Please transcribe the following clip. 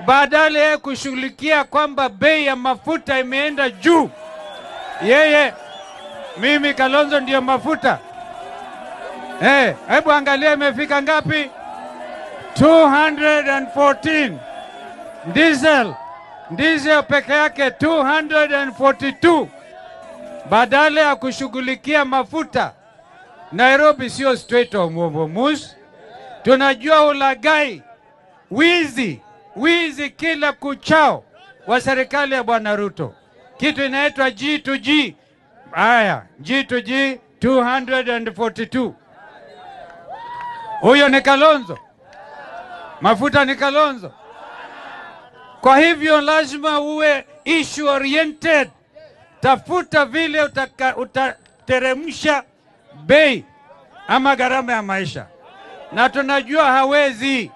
badala ya kushughulikia kwamba bei ya mafuta imeenda juu. Mimi Kalonzo ndio mafuta. Hebu angalia imefika ngapi? 214. Diesel peke yake 242. Badala ya kushughulikia mafuta. Nairobi sio Strait of Hormuz. Tunajua ulaghai, wizi kila kuchao wa serikali ya Bwana Ruto. Kitu inaitwa G2G. G2G 242. Huyo ni Kalonzo. Mafuta ni Kalonzo. Kwa hivyo lazima uwe issue oriented. Tafuta vile utateremsha bei ama gharama ya maisha. Na tunajua hawezi.